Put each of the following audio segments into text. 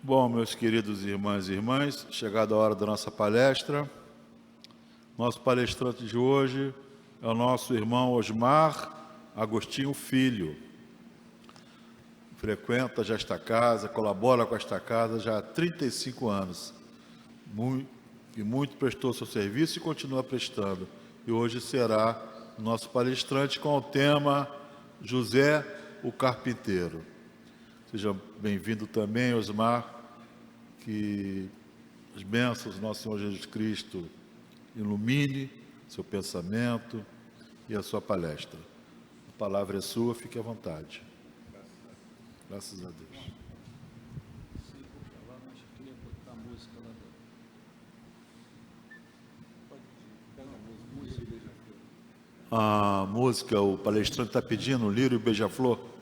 Bom, meus queridos irmãos e irmãs, chegada a hora da nossa palestra. Nosso palestrante de hoje é o nosso irmão Osmar Agostinho Filho. Frequenta já esta casa, colabora com esta casa já há 35 anos. Muito prestou seu serviço e continua prestando. E hoje será nosso palestrante com o tema José o Carpinteiro. Seja bem-vindo também, Osmar, que as bênçãos do nosso Senhor Jesus Cristo ilumine seu pensamento e a sua palestra. A palavra é sua, fique à vontade. Graças a Deus. A música, o palestrante está pedindo, Lírio e Beija-Flor.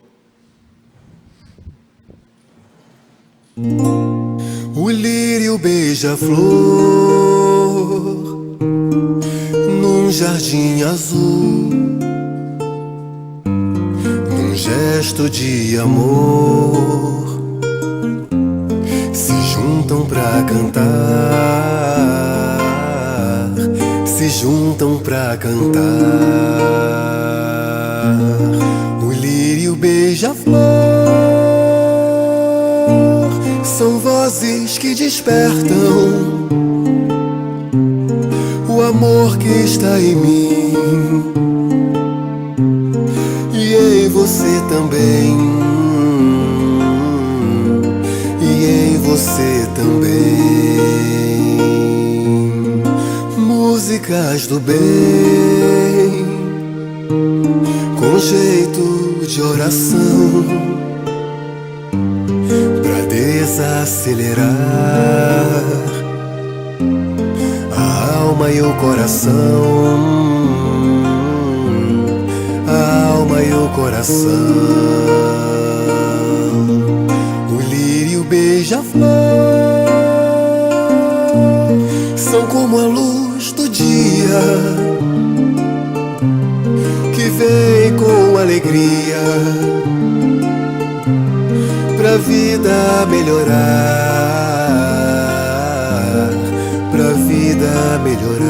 O lírio beija-flor num jardim azul, num gesto de amor, se juntam pra cantar, se juntam pra cantar. O lírio beija-flor são vozes que despertam o amor que está em mim e em você também, e em você também. Músicas do bem com jeito de oração desacelerar a alma e o coração, a alma e o coração. O lírio beija-flor são como a luz do dia que vem com alegria pra vida melhorar, pra vida melhorar.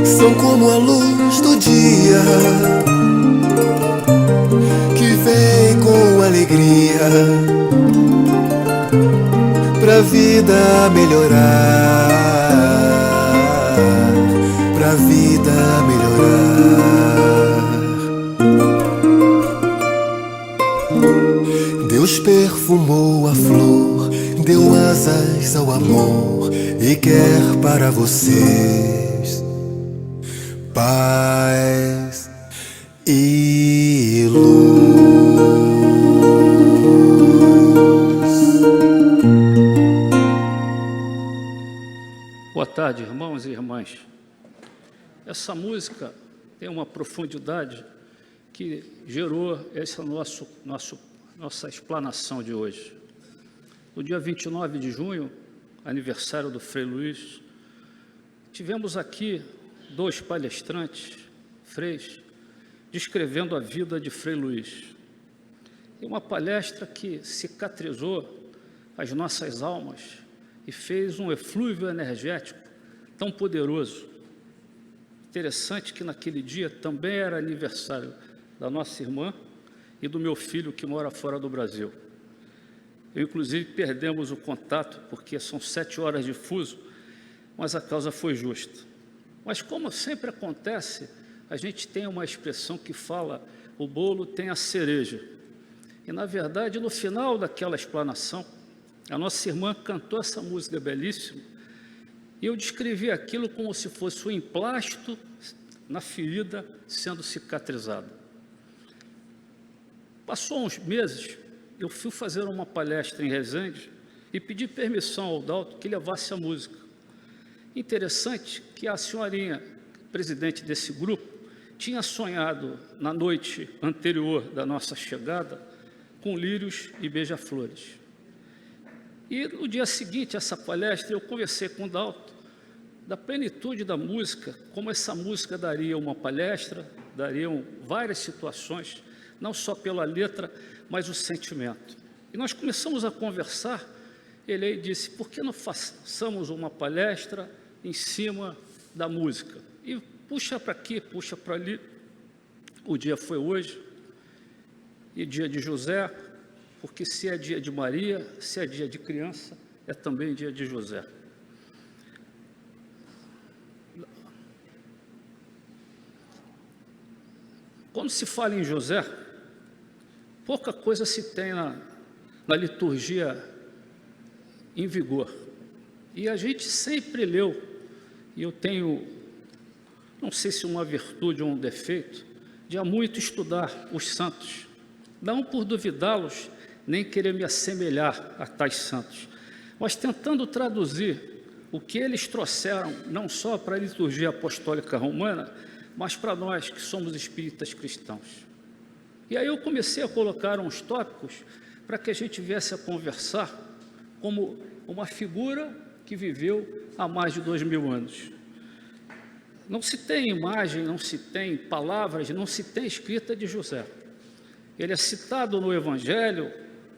São como a luz do dia que vem com alegria pra vida melhorar, pra vida melhorar. Deus perfumou a flor, deu asas ao amor e quer para vocês paz e luz. Boa tarde, irmãos e irmãs. Essa música tem uma profundidade que gerou essa nossa explanação de hoje. No dia 29 de junho, aniversário do Frei Luiz, tivemos aqui 2 palestrantes, freis, descrevendo a vida de Frei Luiz. E uma palestra que cicatrizou as nossas almas e fez um eflúvio energético tão poderoso. Interessante que naquele dia também era aniversário da nossa irmã e do meu filho que mora fora do Brasil. Inclusive, perdemos o contato, porque são 7 horas de fuso, mas a causa foi justa. Mas, como sempre acontece, a gente tem uma expressão que fala, o bolo tem a cereja. E, na verdade, no final daquela explanação, a nossa irmã cantou essa música belíssima, e eu descrevi aquilo como se fosse um emplasto na ferida sendo cicatrizada. Passou uns meses, eu fui fazer uma palestra em Resende e pedi permissão ao Dalto que levasse a música. Interessante que a senhorinha, presidente desse grupo, tinha sonhado na noite anterior da nossa chegada com lírios e beija-flores. E no dia seguinte a essa palestra eu conversei com o Dalton da plenitude da música, como essa música daria uma palestra, dariam várias situações, não só pela letra, mas o sentimento. E nós começamos a conversar, ele aí disse, por que não façamos uma palestra em cima da música? E puxa para aqui, puxa para ali. O dia foi hoje, e dia de José, porque se é dia de Maria, se é dia de criança, é também dia de José. Quando se fala em José, pouca coisa se tem na liturgia em vigor. E a gente sempre leu, e eu tenho, não sei se uma virtude ou um defeito, de há muito estudar os santos, não por duvidá-los, nem querer me assemelhar a tais santos, mas tentando traduzir o que eles trouxeram, não só para a liturgia apostólica romana, mas para nós que somos espíritas cristãos. E aí eu comecei a colocar uns tópicos para que a gente viesse a conversar como uma figura que viveu há mais de 2000 anos. Não se tem imagem, não se tem palavras, não se tem escrita de José. Ele é citado no Evangelho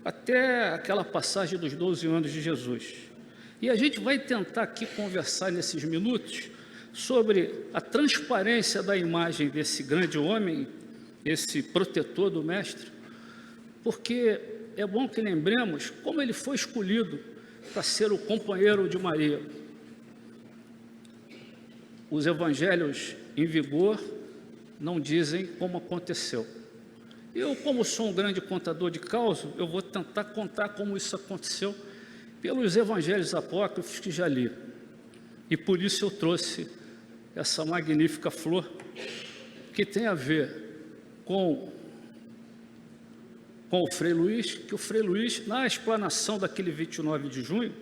até aquela passagem dos 12 anos de Jesus. E a gente vai tentar aqui conversar nesses minutos sobre a transparência da imagem desse grande homem, esse protetor do Mestre, porque é bom que lembremos como ele foi escolhido para ser o companheiro de Maria. Os evangelhos em vigor não dizem como aconteceu. Eu, como sou um grande contador de causa, eu vou tentar contar como isso aconteceu pelos evangelhos apócrifos que já li. E por isso eu trouxe essa magnífica flor, que tem a ver com o Frei Luís, que o Frei Luís, na explanação daquele 29 de junho,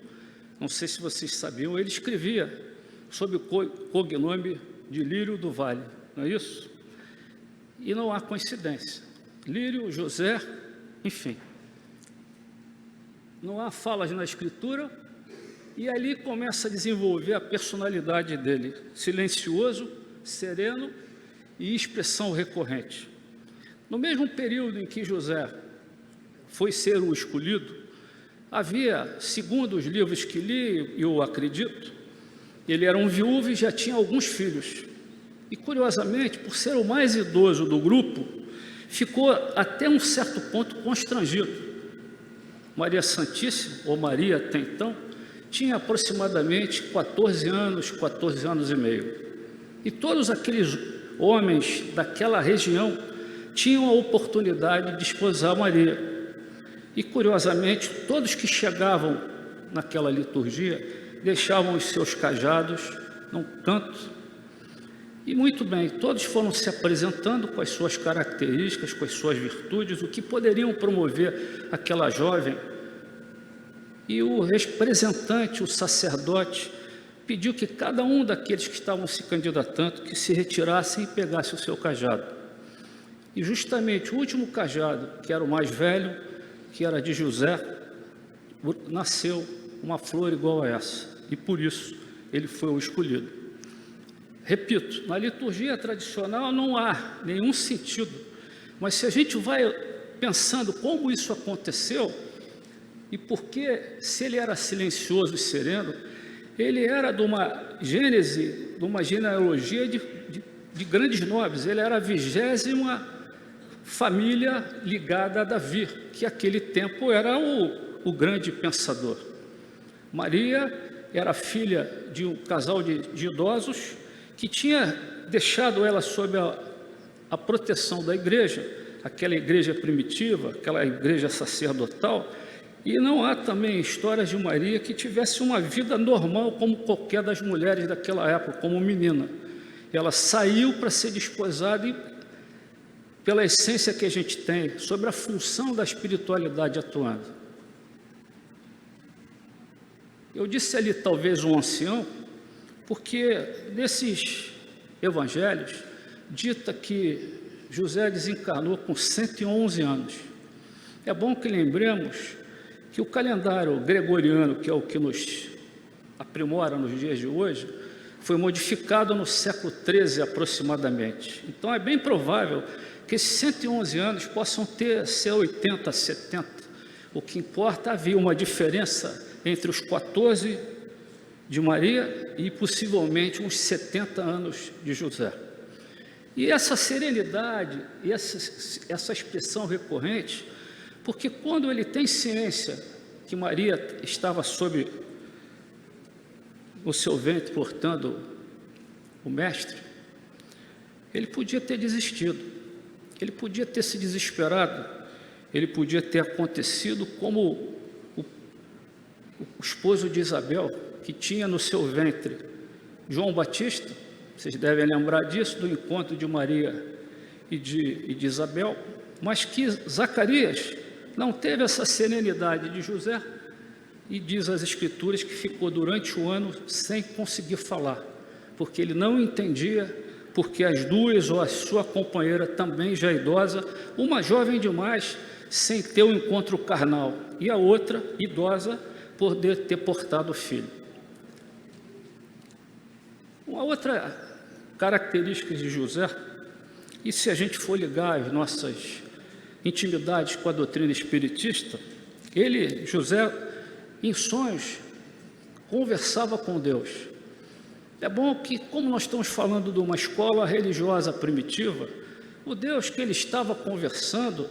não sei se vocês sabiam, ele escrevia sob o cognome de Lírio do Vale, não é isso? E não há coincidência. Lírio, José, enfim. Não há falas na Escritura, e ali começa a desenvolver a personalidade dele, silencioso, sereno e expressão recorrente. No mesmo período em que José foi ser o escolhido, havia, segundo os livros que li, eu acredito, ele era um viúvo e já tinha alguns filhos. E, curiosamente, por ser o mais idoso do grupo, ficou até um certo ponto constrangido. Maria Santíssima, ou Maria até então, tinha aproximadamente 14 anos e meio. E todos aqueles homens daquela região tinham a oportunidade de esposar Maria. E, curiosamente, todos que chegavam naquela liturgia deixavam os seus cajados num canto. E, muito bem, todos foram se apresentando com as suas características, com as suas virtudes, o que poderiam promover aquela jovem. E o representante, o sacerdote, pediu que cada um daqueles que estavam se candidatando, que se retirassem e pegasse o seu cajado. E justamente o último cajado, que era o mais velho, que era de José, nasceu uma flor igual a essa. E por isso ele foi o escolhido. Repito, na liturgia tradicional não há nenhum sentido, mas se a gente vai pensando como isso aconteceu, e porque, se ele era silencioso e sereno, ele era de uma gênese, de uma genealogia de grandes nobres. Ele era a 20ª família ligada a Davi, que naquele tempo era o grande pensador. Maria era filha de um casal de idosos que tinha deixado ela sob a proteção da igreja, aquela igreja primitiva, aquela igreja sacerdotal. E não há também histórias de Maria que tivesse uma vida normal como qualquer das mulheres daquela época, como menina. Ela saiu para ser desposada e, pela essência que a gente tem, sobre a função da espiritualidade atuando. Eu disse ali, talvez um ancião, porque nesses evangelhos dita que José desencarnou com 111 anos. É bom que lembremos que o calendário gregoriano, que é o que nos aprimora nos dias de hoje, foi modificado no século XIII aproximadamente. Então é bem provável que esses 111 anos possam ser 80, 70. O que importa, havia uma diferença entre os 14 de Maria e possivelmente uns 70 anos de José. E essa serenidade, e essa expressão recorrente, porque quando ele tem ciência que Maria estava sob o seu ventre, portando o mestre, ele podia ter desistido, ele podia ter se desesperado, ele podia ter acontecido como o esposo de Isabel, que tinha no seu ventre João Batista. Vocês devem lembrar disso, do encontro de Maria e de Isabel, mas que Zacarias não teve essa serenidade de José, e diz as Escrituras que ficou durante o ano sem conseguir falar, porque ele não entendia, porque as duas, ou a sua companheira também já idosa, uma jovem demais, sem ter um encontro carnal, e a outra, idosa, poder ter portado o filho. Uma outra característica de José, e se a gente for ligar as nossas intimidades com a doutrina espiritista, José, em sonhos, conversava com Deus. É bom que, como nós estamos falando de uma escola religiosa primitiva, o Deus que ele estava conversando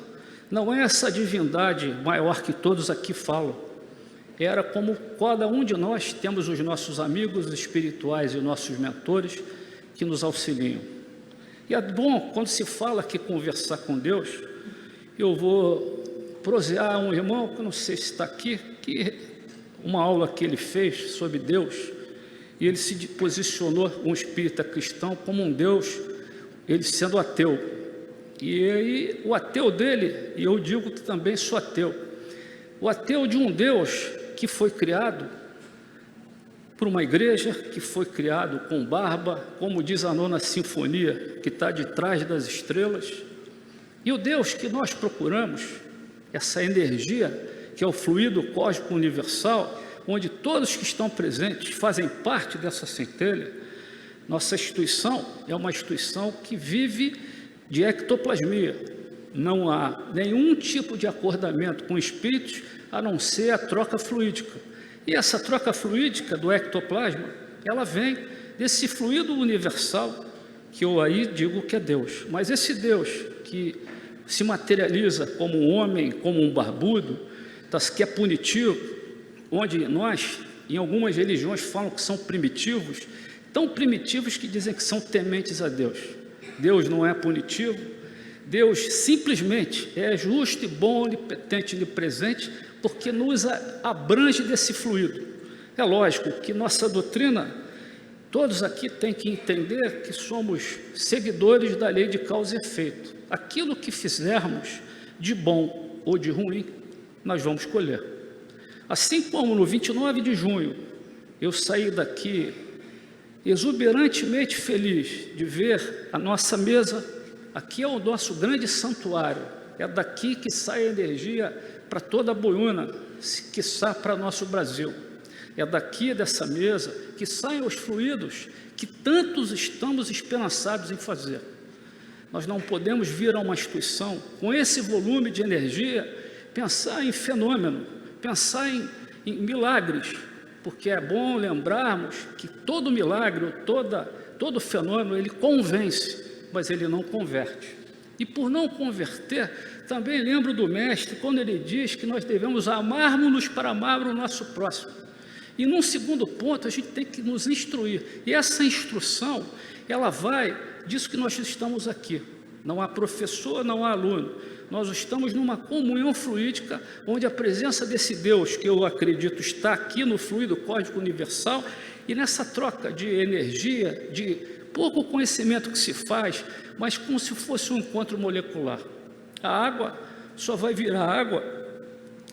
não é essa divindade maior que todos aqui falam. Era como cada um de nós temos os nossos amigos espirituais e os nossos mentores que nos auxiliam. E é bom, quando se fala que conversar com Deus, eu vou prosear um irmão, que eu não sei se está aqui, que uma aula que ele fez sobre Deus, e ele se posicionou, um espírita cristão, como um Deus, ele sendo ateu. E aí o ateu dele, e eu digo que também sou ateu, o ateu de um Deus que foi criado por uma igreja, que foi criado com barba, como diz a nona sinfonia, que está de trás das estrelas, e o Deus que nós procuramos, essa energia, que é o fluido cósmico universal, onde todos que estão presentes fazem parte dessa centelha. Nossa instituição é uma instituição que vive de ectoplasmia. Não há nenhum tipo de acordamento com espíritos, a não ser a troca fluídica. E essa troca fluídica do ectoplasma, ela vem desse fluido universal, que eu aí digo que é Deus. Mas esse Deus que se materializa como um homem, como um barbudo, que é punitivo, onde nós, em algumas religiões, falam que são primitivos, tão primitivos que dizem que são tementes a Deus. Deus não é punitivo, Deus simplesmente é justo e bom, onipotente e onipresente, porque nos abrange desse fluido. É lógico que nossa doutrina, todos aqui têm que entender que somos seguidores da lei de causa e efeito. Aquilo que fizermos de bom ou de ruim, nós vamos colher. Assim como no 29 de junho, eu saí daqui exuberantemente feliz de ver a nossa mesa, aqui é o nosso grande santuário, é daqui que sai a energia para toda a Boiúna, quiçá para nosso Brasil. É daqui dessa mesa que saem os fluidos que tantos estamos esperançados em fazer. Nós não podemos vir a uma instituição com esse volume de energia, pensar em fenômeno, pensar em milagres, porque é bom lembrarmos que todo milagre, todo fenômeno, ele convence, mas ele não converte. E por não converter, também lembro do mestre, quando ele diz que nós devemos amarmos-nos para amar o nosso próximo. E num segundo ponto, a gente tem que nos instruir. E essa instrução, ela vai disso que nós estamos aqui. Não há professor, não há aluno. Nós estamos numa comunhão fluídica, onde a presença desse Deus, que eu acredito está aqui no fluido cósmico universal, e nessa troca de energia, de pouco conhecimento que se faz, mas como se fosse um encontro molecular. A água só vai virar água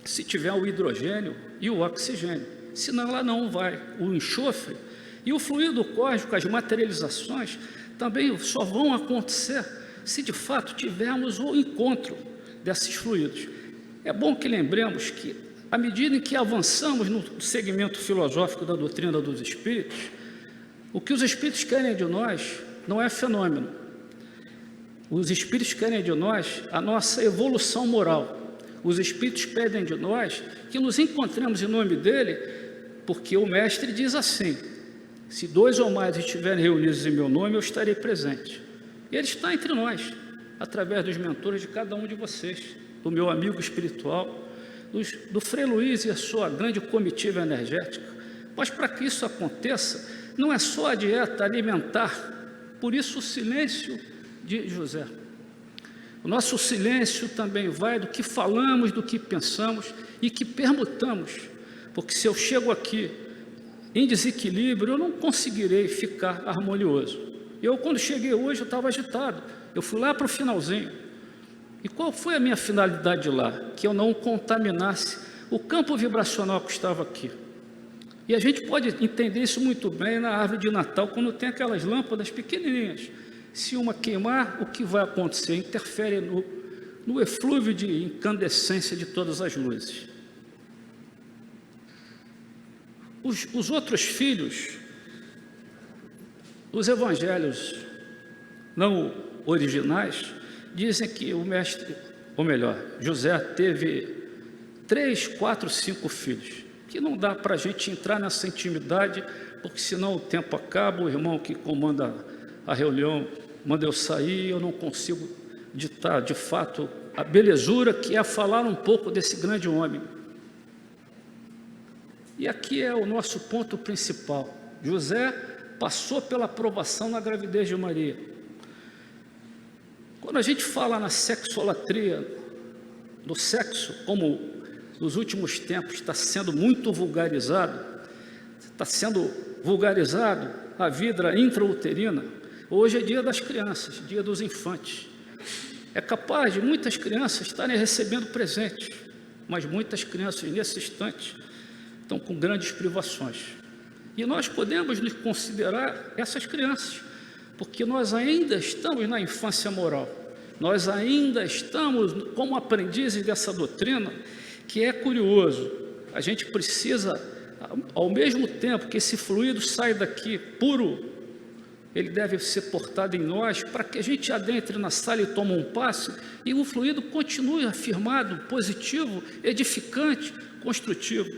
se tiver o hidrogênio e o oxigênio, senão ela não vai. O enxofre, E o fluido cósmico, as materializações, também só vão acontecer se de fato tivermos o encontro desses fluidos. É bom que lembremos que, à medida em que avançamos no segmento filosófico da doutrina dos espíritos, o que os espíritos querem de nós não é fenômeno. Os espíritos querem de nós a nossa evolução moral. Os espíritos pedem de nós que nos encontremos em nome dele, porque o mestre diz assim: se 2 ou mais estiverem reunidos em meu nome, eu estarei presente. E ele está entre nós, através dos mentores de cada um de vocês, do meu amigo espiritual, do Frei Luiz e a sua grande comitiva energética. Mas para que isso aconteça, não é só a dieta alimentar, por isso o silêncio de José. O nosso silêncio também vai do que falamos, do que pensamos e que permutamos, porque se eu chego aqui em desequilíbrio, eu não conseguirei ficar harmonioso. Eu, quando cheguei hoje, eu estava agitado, eu fui lá para o finalzinho. E qual foi a minha finalidade lá? Que eu não contaminasse o campo vibracional que estava aqui. E a gente pode entender isso muito bem na árvore de Natal, quando tem aquelas lâmpadas pequenininhas. Se uma queimar, o que vai acontecer? Interfere no eflúvio de incandescência de todas as luzes. Os outros filhos, os evangelhos não originais, dizem que o mestre, ou melhor, José teve 3, 4, 5 filhos, que não dá para a gente entrar nessa intimidade, porque senão o tempo acaba, o irmão que comanda a reunião manda eu sair, eu não consigo ditar, de fato, a belezura que é falar um pouco desse grande homem. E aqui é o nosso ponto principal. José passou pela aprovação na gravidez de Maria. Quando a gente fala na sexolatria, do sexo, como nos últimos tempos está sendo muito vulgarizado, a vida intrauterina. Hoje é dia das crianças, dia dos infantes. É capaz de muitas crianças estarem recebendo presentes, mas muitas crianças nesse instante estão com grandes privações. E nós podemos nos considerar essas crianças, porque nós ainda estamos na infância moral. Nós ainda estamos como aprendizes dessa doutrina, que é curioso. A gente precisa, ao mesmo tempo que esse fluido sai daqui puro, ele deve ser portado em nós, para que a gente adentre na sala e tome um passe, e o fluido continue afirmado, positivo, edificante, construtivo.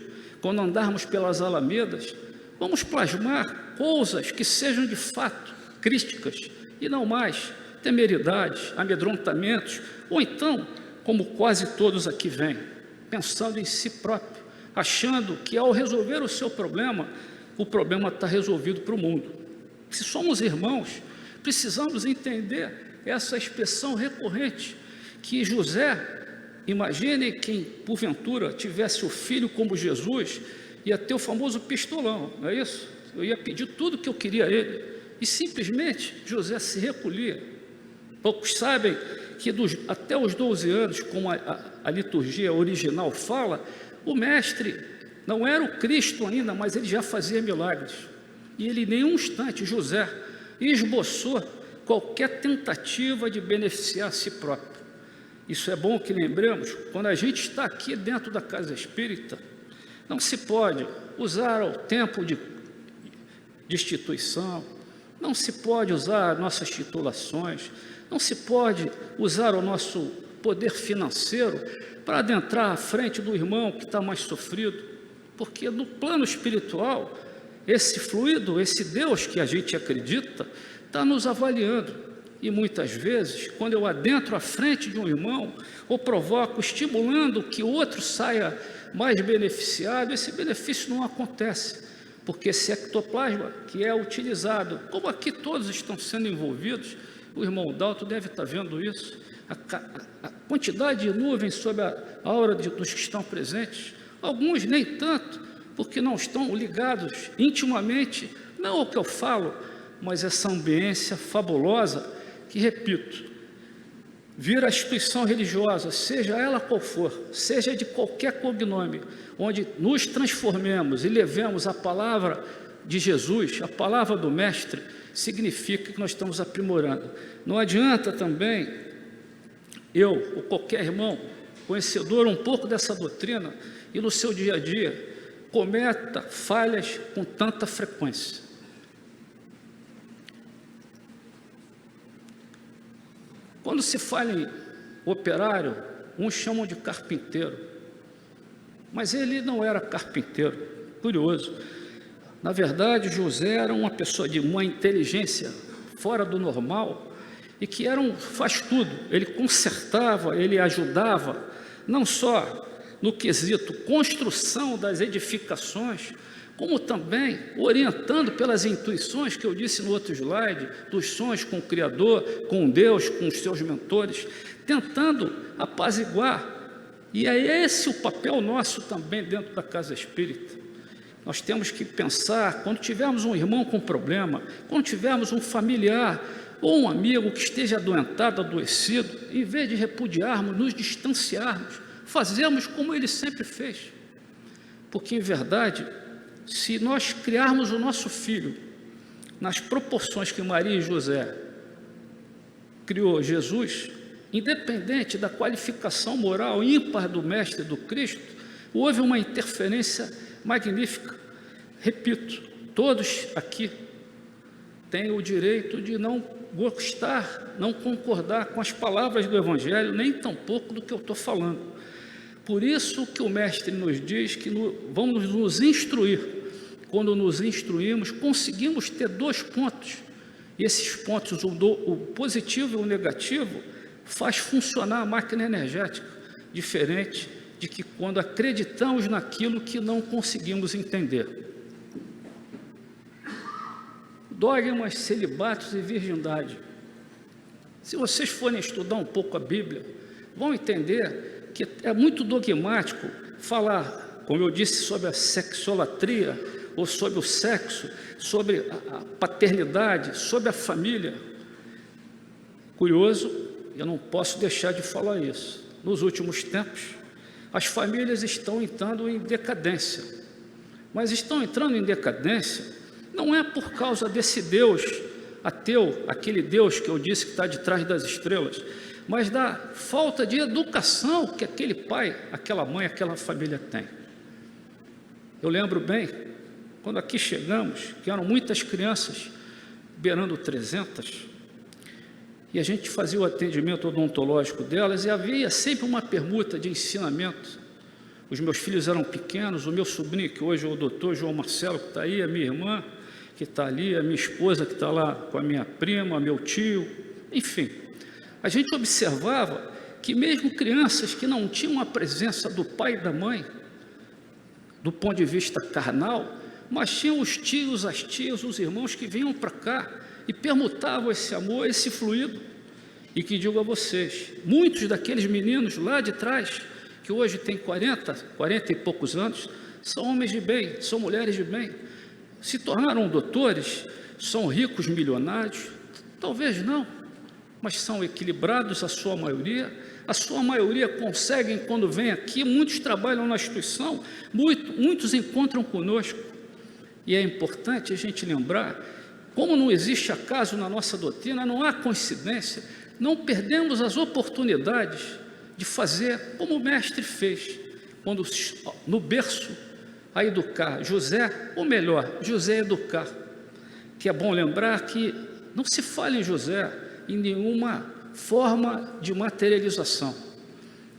Quando andarmos pelas alamedas, vamos plasmar coisas que sejam de fato crísticas, e não mais temeridades, amedrontamentos, ou então, como quase todos aqui vêm, pensando em si próprio, achando que ao resolver o seu problema, o problema está resolvido para o mundo. Se somos irmãos, precisamos entender essa expressão recorrente, que José, imagine quem, porventura, tivesse o filho como Jesus, ia ter o famoso pistolão, não é isso? Eu ia pedir tudo que eu queria a ele, e simplesmente José se recolhia. Poucos sabem que até os 12 anos, como a liturgia original fala, o mestre não era o Cristo ainda, mas ele já fazia milagres. E ele, em nenhum instante, José, esboçou qualquer tentativa de beneficiar a si próprio. Isso é bom que lembremos, quando a gente está aqui dentro da casa espírita, não se pode usar o tempo de instituição, não se pode usar nossas titulações, não se pode usar o nosso poder financeiro para adentrar à frente do irmão que está mais sofrido, porque no plano espiritual, esse fluido, esse Deus que a gente acredita, está nos avaliando. E muitas vezes, quando eu adentro à frente de um irmão, ou provoco, estimulando que o outro saia mais beneficiado, esse benefício não acontece, porque esse ectoplasma que é utilizado, como aqui todos estão sendo envolvidos, o irmão Dalto deve estar vendo isso, a quantidade de nuvens sobre a aura dos que estão presentes, alguns nem tanto, porque não estão ligados intimamente, não ao que eu falo, mas essa ambiência fabulosa, que, repito, vira a instituição religiosa, seja ela qual for, seja de qualquer cognome, onde nos transformemos e levemos a palavra de Jesus, a palavra do Mestre, significa que nós estamos aprimorando. Não adianta também eu, ou qualquer irmão, conhecedor um pouco dessa doutrina, e no seu dia a dia, cometa falhas com tanta frequência. Quando se fala em operário, uns chamam de carpinteiro, mas ele não era carpinteiro, curioso. Na verdade, José era uma pessoa de uma inteligência fora do normal e que era faz tudo. Ele consertava, ele ajudava, não só no quesito construção das edificações, como também orientando pelas intuições que eu disse no outro slide, dos sonhos com o Criador, com Deus, com os seus mentores, tentando apaziguar. E é esse o papel nosso também dentro da Casa Espírita. Nós temos que pensar, quando tivermos um irmão com problema, quando tivermos um familiar ou um amigo que esteja adoentado, adoecido, em vez de repudiarmos, nos distanciarmos, fazemos como ele sempre fez. Porque, em verdade, se nós criarmos o nosso filho nas proporções que Maria e José criou Jesus, independente da qualificação moral ímpar do Mestre do Cristo, houve uma interferência magnífica. Repito, todos aqui têm o direito de não gostar, não concordar com as palavras do Evangelho, nem tampouco do que eu estou falando. Por isso que o Mestre nos diz que vamos nos instruir. Quando nos instruímos, conseguimos ter 2 pontos. E esses pontos, o positivo e o negativo, faz funcionar a máquina energética, diferente de que quando acreditamos naquilo que não conseguimos entender. Dogmas, celibatos e virgindade. Se vocês forem estudar um pouco a Bíblia, vão entender que é muito dogmático falar, como eu disse, sobre a sexolatria, ou sobre o sexo, sobre a paternidade, sobre a família. Curioso, eu não posso deixar de falar isso. Nos últimos tempos, as famílias estão entrando em decadência. Mas estão entrando em decadência não é por causa desse Deus ateu, aquele Deus que eu disse que está de trás das estrelas, mas da falta de educação que aquele pai, aquela mãe, aquela família tem. Eu lembro bem, quando aqui chegamos, que eram muitas crianças, beirando 300, e a gente fazia o atendimento odontológico delas, e havia sempre uma permuta de ensinamento. Os meus filhos eram pequenos, o meu sobrinho, que hoje é o doutor João Marcelo, que está aí, a minha irmã, que está ali, a minha esposa, que está lá com a minha prima, meu tio, enfim. A gente observava que mesmo crianças que não tinham a presença do pai e da mãe, do ponto de vista carnal, mas tinham os tios, as tias, os irmãos que vinham para cá e permutavam esse amor, esse fluido. E que digo a vocês, muitos daqueles meninos lá de trás, que hoje têm 40 e poucos anos, são homens de bem, são mulheres de bem, se tornaram doutores, são ricos, milionários, talvez não, mas são equilibrados a sua maioria conseguem, quando vem aqui, muitos trabalham na instituição, muitos encontram conosco, e é importante a gente lembrar, como não existe acaso na nossa doutrina, não há coincidência, não perdemos as oportunidades de fazer como o Mestre fez, quando no berço a educar José, ou melhor, José educar, que é bom lembrar que não se fala em José em nenhuma forma de materialização.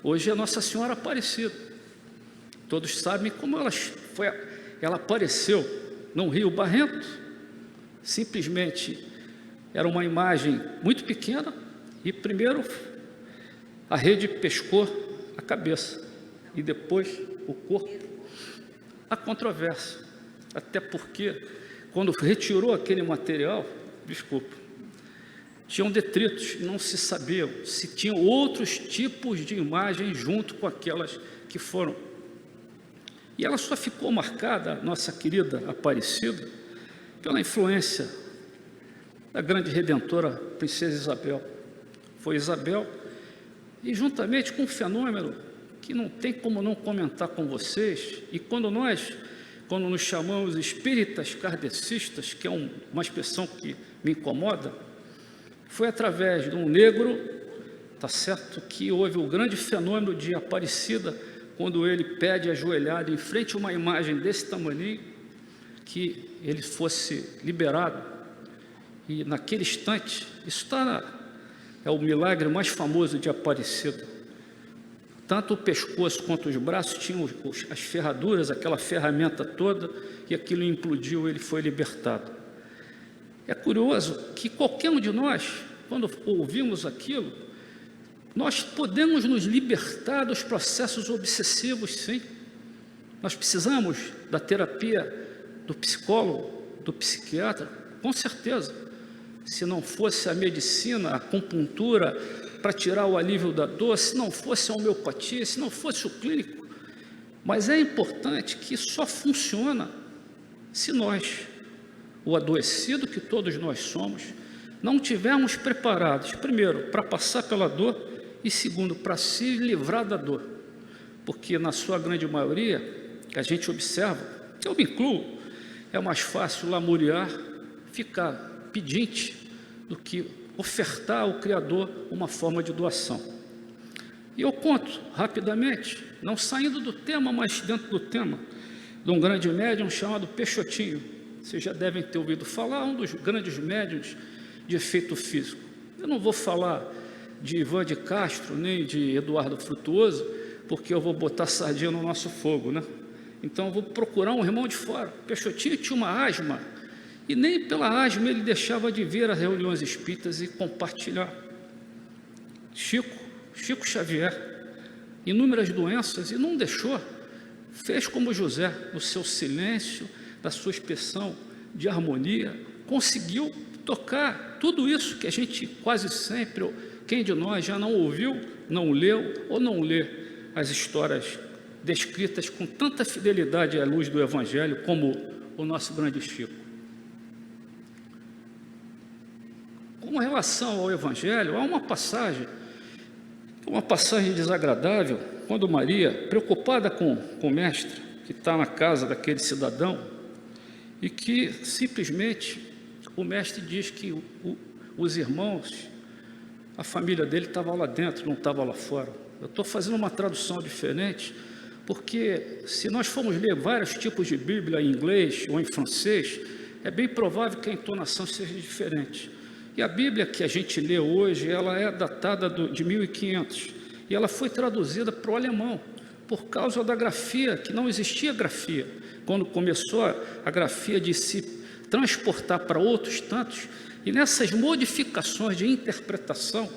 Hoje é Nossa Senhora Aparecida, todos sabem como ela apareceu num rio barrento, simplesmente era uma imagem muito pequena, e primeiro a rede pescou a cabeça, e depois o corpo. Há controvérsia, até porque, quando retirou aquele material, tinham detritos, não se sabiam se tinham outros tipos de imagens junto com aquelas que foram. E ela só ficou marcada, nossa querida Aparecida, pela influência da grande redentora Princesa Isabel. Foi Isabel, e juntamente com um fenômeno que não tem como não comentar com vocês, e quando nós quando nos chamamos espíritas kardecistas, que é uma expressão que me incomoda, foi através de um negro, tá certo, que houve o grande fenômeno de Aparecida, quando ele pede ajoelhado em frente a uma imagem desse tamanho, que ele fosse liberado. E naquele instante, isso é o milagre mais famoso de Aparecida. Tanto o pescoço quanto os braços tinham as ferraduras, aquela ferramenta toda, e aquilo implodiu, ele foi libertado. É curioso que qualquer um de nós, quando ouvimos aquilo, nós podemos nos libertar dos processos obsessivos, sim. Nós precisamos da terapia do psicólogo, do psiquiatra, com certeza. Se não fosse a medicina, a acupuntura, para tirar o alívio da dor, se não fosse a homeopatia, se não fosse o clínico. Mas é importante que só funciona se nós, o adoecido que todos nós somos, não tivermos preparados, primeiro, para passar pela dor e, segundo, para se livrar da dor. Porque, na sua grande maioria, que a gente observa, que eu me incluo, é mais fácil lamuriar, ficar pedinte, do que ofertar ao Criador uma forma de doação. E eu conto rapidamente, não saindo do tema, mas dentro do tema, de um grande médium chamado Peixotinho. Vocês já devem ter ouvido falar, um dos grandes médiuns de efeito físico. Eu não vou falar de Ivan de Castro, nem de Eduardo Frutuoso, porque eu vou botar sardinha no nosso fogo, né? Então eu vou procurar um irmão de fora. Peixotinho tinha uma asma, e nem pela asma ele deixava de vir às reuniões espíritas e compartilhar. Chico Xavier, inúmeras doenças, e não deixou, fez como José, no seu silêncio, da sua expressão de harmonia, conseguiu tocar tudo isso que a gente quase sempre, quem de nós já não ouviu, não leu ou não lê as histórias descritas com tanta fidelidade à luz do Evangelho como o nosso grande Chico. Com relação ao Evangelho, há uma passagem desagradável, quando Maria, preocupada com o mestre, que está na casa daquele cidadão, e que simplesmente o mestre diz que os irmãos, a família dele estava lá dentro, não estava lá fora. Eu estou fazendo uma tradução diferente, porque se nós formos ler vários tipos de Bíblia em inglês ou em francês, é bem provável que a entonação seja diferente. E a Bíblia que a gente lê hoje, ela é datada de 1500, e ela foi traduzida para o alemão, por causa da grafia, que não existia grafia. Quando começou a grafia de se transportar para outros tantos, e nessas modificações de interpretação,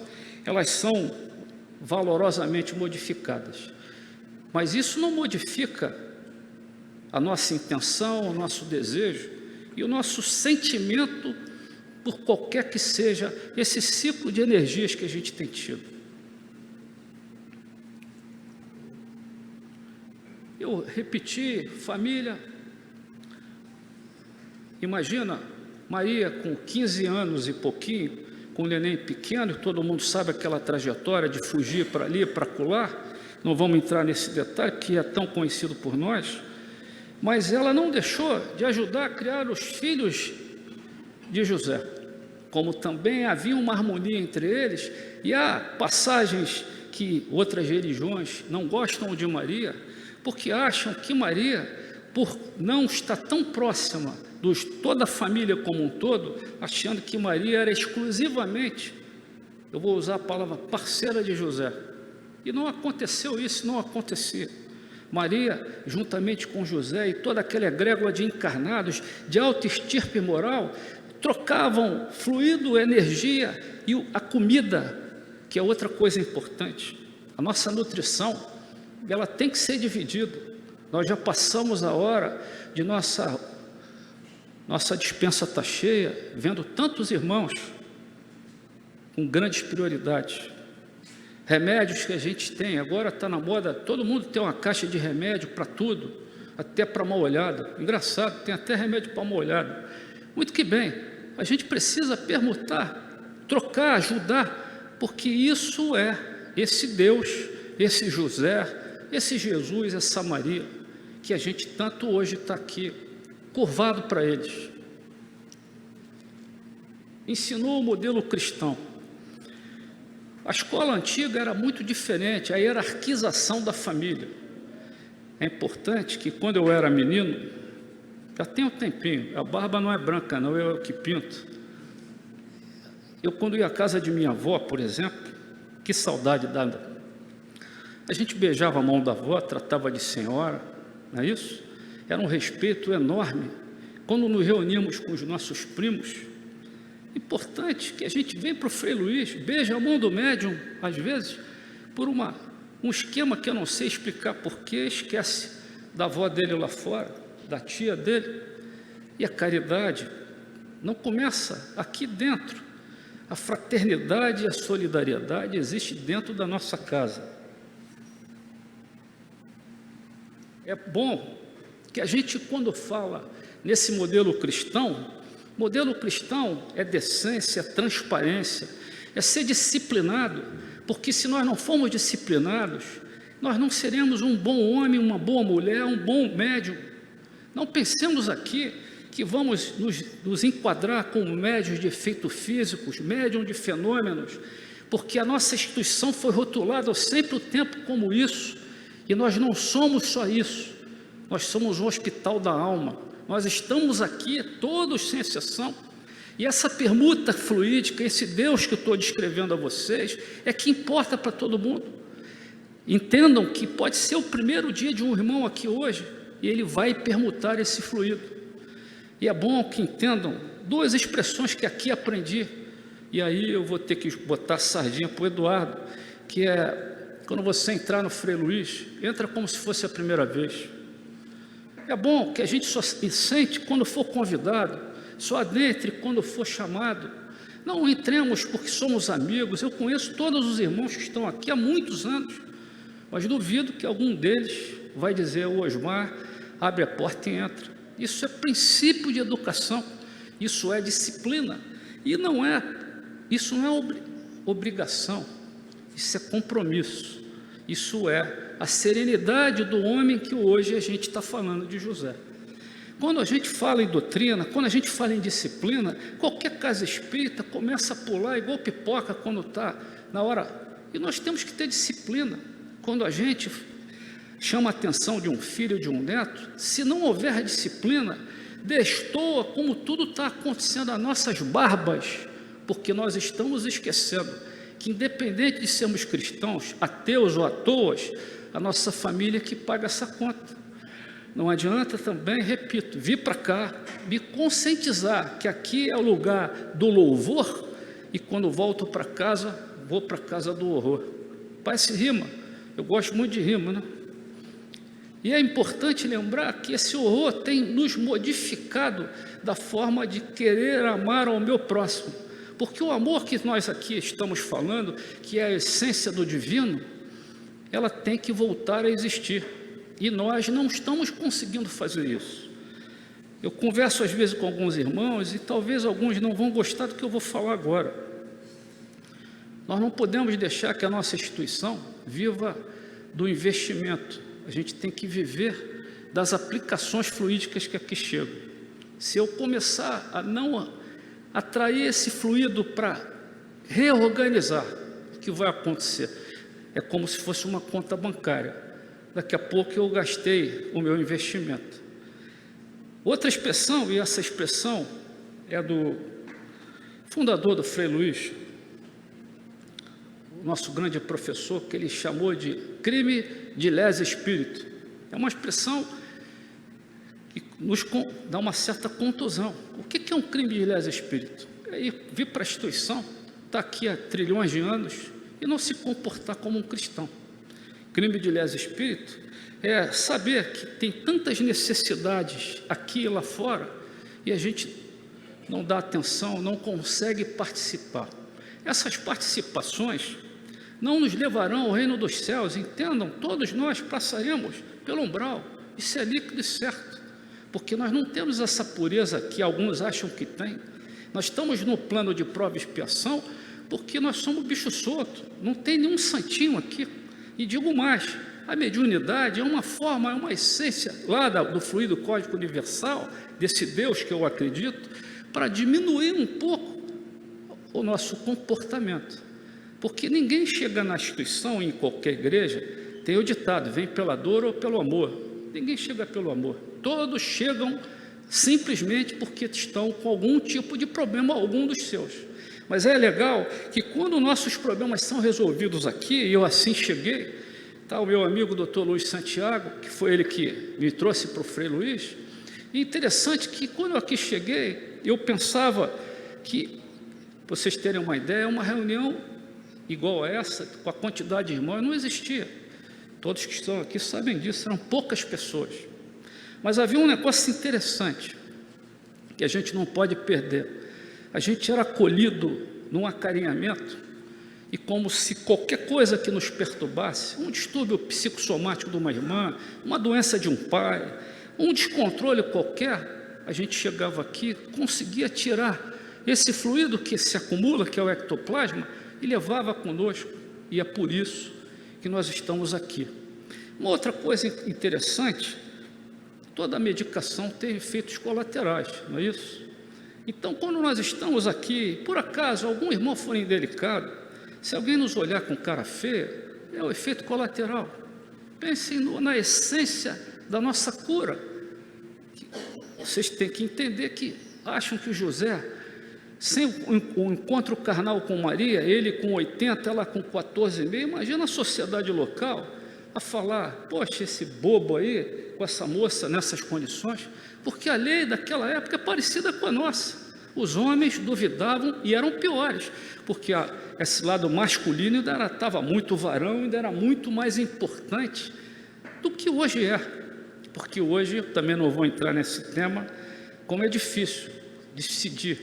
elas são valorosamente modificadas. Mas isso não modifica a nossa intenção, o nosso desejo e o nosso sentimento por qualquer que seja esse ciclo de energias que a gente tem tido. Eu repeti, família, imagina Maria com 15 anos e pouquinho, com um neném pequeno, todo mundo sabe aquela trajetória de fugir para ali, para acolá, não vamos entrar nesse detalhe que é tão conhecido por nós, mas ela não deixou de ajudar a criar os filhos de José, como também havia uma harmonia entre eles, e há passagens que outras religiões não gostam de Maria, porque acham que Maria, por não estar tão próxima de toda a família como um todo, achando que Maria era exclusivamente, eu vou usar a palavra parceira de José, e não aconteceu isso, não acontecia. Maria, juntamente com José e toda aquela egrégora de encarnados, de alta estirpe moral, trocavam fluido, energia e a comida, que é outra coisa importante. A nossa nutrição, ela tem que ser dividida. Nós já passamos a hora de nossa despensa está cheia, vendo tantos irmãos com grandes prioridades. Remédios que a gente tem, agora está na moda, todo mundo tem uma caixa de remédio para tudo, até para mal olhada. Engraçado, tem até remédio para mal olhada. Muito que bem, a gente precisa permutar, trocar, ajudar, porque isso é esse Deus, esse José, esse Jesus, essa Maria, que a gente tanto hoje está aqui curvado para eles. Ensinou o modelo cristão. A escola antiga era muito diferente, a hierarquização da família. É importante que quando eu era menino, já tem um tempinho, a barba não é branca não, eu que pinto. Eu quando ia à casa de minha avó, por exemplo, que saudade dada. A gente beijava a mão da avó, tratava de senhora, não é isso? Era um respeito enorme. Quando nos reuníamos com os nossos primos, importante que a gente vem para o Frei Luís, beija a mão do médium, às vezes, por um esquema que eu não sei explicar porquê, esquece da avó dele lá fora, da tia dele, e a caridade não começa aqui dentro. A fraternidade e a solidariedade existe dentro da nossa casa. É bom que a gente, quando fala nesse modelo cristão é decência, é transparência, é ser disciplinado, porque se nós não formos disciplinados, nós não seremos um bom homem, uma boa mulher, um bom médium. Não pensemos aqui que vamos nos enquadrar como médiuns de efeitos físicos, médium de fenômenos, porque a nossa instituição foi rotulada sempre o tempo como isso, e nós não somos só isso, nós somos um hospital da alma, nós estamos aqui todos sem exceção, e essa permuta fluídica, esse Deus que eu estou descrevendo a vocês, é que importa para todo mundo. Entendam que pode ser o primeiro dia de um irmão aqui hoje, e ele vai permutar esse fluido. E é bom que entendam duas expressões que aqui aprendi, e aí eu vou ter que botar sardinha para o Eduardo, que é, quando você entrar no Frei Luís, entra como se fosse a primeira vez. É bom que a gente só se sente quando for convidado, só adentre quando for chamado. Não entremos porque somos amigos. Eu conheço todos os irmãos que estão aqui há muitos anos, mas duvido que algum deles vai dizer: o Osmar, abre a porta e entra. Isso é princípio de educação, isso é disciplina, e isso não é obrigação, isso é compromisso, isso é a serenidade do homem que hoje a gente está falando de José. Quando a gente fala em doutrina, quando a gente fala em disciplina, qualquer casa espírita começa a pular igual pipoca quando está na hora. E nós temos que ter disciplina. Quando a gente chama a atenção de um filho, de um neto, se não houver disciplina, destoa como tudo está acontecendo a nossas barbas, porque nós estamos esquecendo que, independente de sermos cristãos, ateus ou atoas, a nossa família que paga essa conta. Não adianta também, repito, vir para cá, me conscientizar que aqui é o lugar do louvor e quando volto para casa, vou para a casa do horror. Parece rima, eu gosto muito de rima, né? E é importante lembrar que esse horror tem nos modificado da forma de querer amar ao meu próximo, porque o amor que nós aqui estamos falando, que é a essência do divino, ela tem que voltar a existir. E nós não estamos conseguindo fazer isso. Eu converso às vezes com alguns irmãos e talvez alguns não vão gostar do que eu vou falar agora. Nós não podemos deixar que a nossa instituição viva do investimento. A gente tem que viver das aplicações fluídicas que aqui chegam. Se eu começar a não atrair esse fluido para reorganizar, o que vai acontecer? É como se fosse uma conta bancária. Daqui a pouco eu gastei o meu investimento. Outra expressão, e essa expressão é do fundador do Frei Luís, o nosso grande professor, que ele chamou de crime de lesa espírito. É uma expressão que nos dá uma certa contusão. O que é um crime de lesa espírito? É vir para a instituição, estar aqui há trilhões de anos e não se comportar como um cristão. Crime de lesa espírito é saber que tem tantas necessidades aqui e lá fora e a gente não dá atenção, não consegue participar. Essas participações não nos levarão ao reino dos céus, entendam, todos nós passaremos pelo umbral, isso é líquido e certo, porque nós não temos essa pureza que alguns acham que tem. Nós estamos no plano de prova e expiação porque nós somos bicho solto, não tem nenhum santinho aqui. E digo mais, A mediunidade é uma forma, é uma essência lá do fluido cósmico universal, desse Deus que eu acredito, para diminuir um pouco o nosso comportamento. Porque ninguém chega na instituição, em qualquer igreja, tem o ditado, vem pela dor ou pelo amor. Ninguém chega pelo amor. Todos chegam simplesmente porque estão com algum tipo de problema, algum dos seus. Mas é legal que quando nossos problemas são resolvidos aqui, e eu assim cheguei, está o meu amigo Dr. Luiz Santiago, que foi ele que me trouxe para o Frei Luiz, e interessante que quando eu aqui cheguei, eu pensava que, para vocês terem uma ideia, uma reunião igual a essa, com a quantidade de irmãos, não existia. Todos que estão aqui sabem disso, eram poucas pessoas. Mas havia um negócio interessante, que a gente não pode perder. A gente era acolhido num acarinhamento, e como se qualquer coisa que nos perturbasse, um distúrbio psicossomático de uma irmã, uma doença de um pai, um descontrole qualquer, a gente chegava aqui, conseguia tirar esse fluido que se acumula, que é o ectoplasma, e levava conosco, e é por isso que nós estamos aqui. Uma outra coisa interessante, toda medicação tem efeitos colaterais, não é isso? Então, quando nós estamos aqui, por acaso, algum irmão for indelicado, se alguém nos olhar com cara feia, é o efeito colateral. Pensem na essência da nossa cura. Vocês têm que entender que acham que José, sem o encontro carnal com Maria, ele com 80, ela com 14,5, imagina a sociedade local a falar, poxa, esse bobo aí, com essa moça nessas condições, porque a lei daquela época é parecida com a nossa. Os homens duvidavam e eram piores, porque esse lado masculino ainda estava muito varão, ainda era muito mais importante do que hoje é. Porque hoje, eu também não vou entrar nesse tema, como é difícil decidir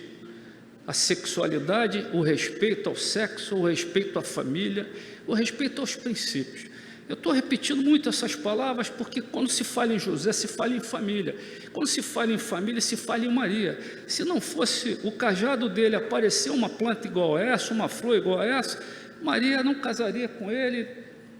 a sexualidade, o respeito ao sexo, o respeito à família, o respeito aos princípios. Eu estou repetindo muito essas palavras porque quando se fala em José, se fala em família. Quando se fala em família, se fala em Maria. Se não fosse o cajado dele aparecer uma planta igual a essa, uma flor igual a essa, Maria não casaria com ele,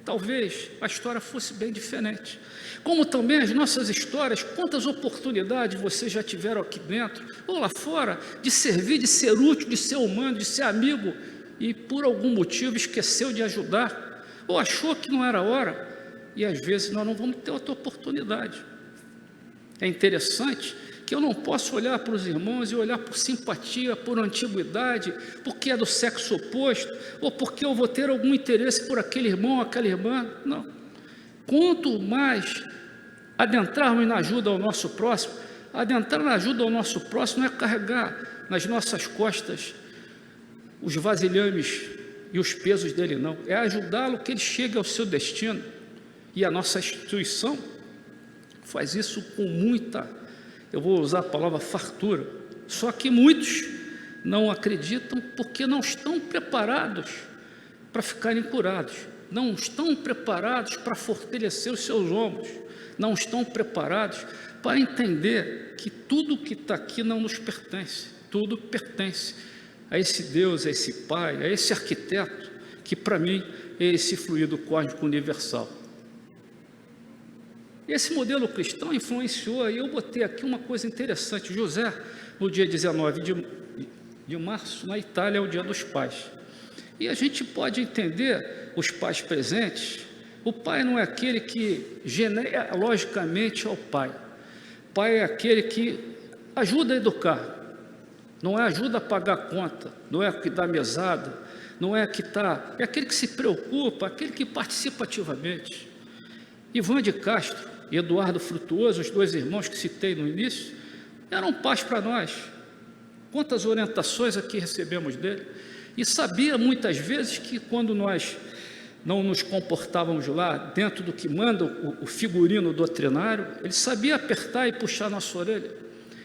talvez a história fosse bem diferente. Como também as nossas histórias, quantas oportunidades vocês já tiveram aqui dentro, ou lá fora, de servir, de ser útil, de ser humano, de ser amigo, e por algum motivo esqueceu de ajudar, ou achou que não era hora, e às vezes nós não vamos ter outra oportunidade. É interessante que eu não posso olhar para os irmãos e olhar por simpatia, por antiguidade, porque é do sexo oposto, ou porque eu vou ter algum interesse por aquele irmão, aquela irmã. Não. Quanto mais adentrarmos na ajuda ao nosso próximo, adentrar na ajuda ao nosso próximo não é carregar nas nossas costas os vasilhames e os pesos dele, não. É ajudá-lo que ele chegue ao seu destino. E a nossa instituição faz isso com muita, eu vou usar a palavra fartura. Só que muitos não acreditam porque não estão preparados para ficarem curados. Não estão preparados para fortalecer os seus ombros. Não estão preparados para entender que tudo que está aqui não nos pertence. Tudo pertence a esse Deus, a esse Pai, a esse arquiteto, que para mim é esse fluido cósmico universal. Esse modelo cristão influenciou, e eu botei aqui uma coisa interessante. José, no dia 19 de março, na Itália, é o Dia dos Pais. E a gente pode entender os pais presentes. O pai não é aquele que genealogicamente é o pai. O pai é aquele que ajuda a educar. Não é ajuda a pagar a conta, não é que dá mesada, não é que está... É aquele que se preocupa, aquele que participa ativamente. Ivan de Castro e Eduardo Frutuoso, os dois irmãos que citei no início, eram pais para nós. Quantas orientações aqui recebemos dele. E sabia muitas vezes que quando nós não nos comportávamos lá dentro do que manda o figurino doutrinário, ele sabia apertar e puxar nossa orelha.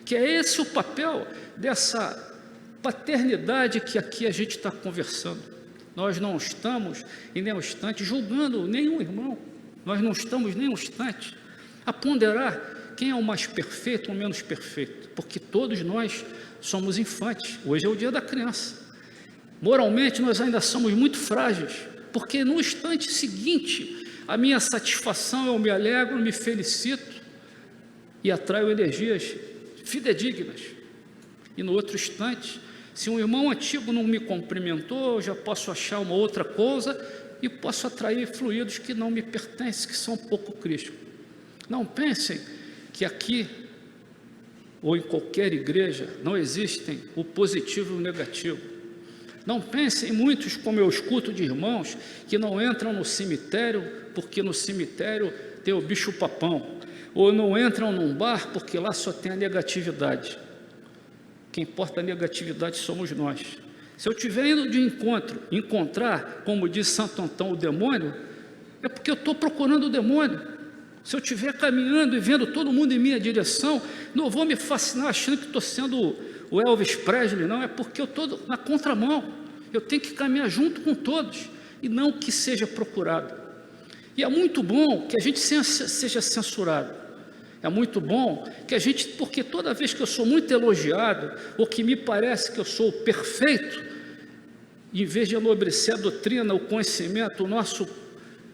Que é esse o papel dessa paternidade que aqui a gente está conversando. Nós não estamos em nenhum instante julgando nenhum irmão, nós não estamos nem um instante a ponderar quem é o mais perfeito ou o menos perfeito, porque todos nós somos infantes. Hoje é o dia da criança. Moralmente nós ainda somos muito frágeis, porque no instante seguinte a minha satisfação, eu me alegro, me felicito e atraio energias fidedignas. E no outro instante, se um irmão antigo não me cumprimentou, eu já posso achar uma outra coisa e posso atrair fluidos que não me pertencem, que são pouco crísticos. Não pensem que aqui ou em qualquer igreja não existem o positivo e o negativo. Não pensem muitos, como eu escuto de irmãos, que não entram no cemitério porque no cemitério tem o bicho-papão, ou não entram num bar porque lá só tem a negatividade. Quem importa a negatividade somos nós. Se eu estiver indo de encontrar, como diz Santo Antão, o demônio, é porque eu estou procurando o demônio. Se eu estiver caminhando e vendo todo mundo em minha direção, não vou me fascinar achando que estou sendo o Elvis Presley, não, é porque eu estou na contramão. Eu tenho que caminhar junto com todos e não que seja procurado. E é muito bom que a gente seja censurado. É muito bom que a gente, porque toda vez que eu sou muito elogiado, ou que me parece que eu sou perfeito, em vez de enobrecer a doutrina, o conhecimento,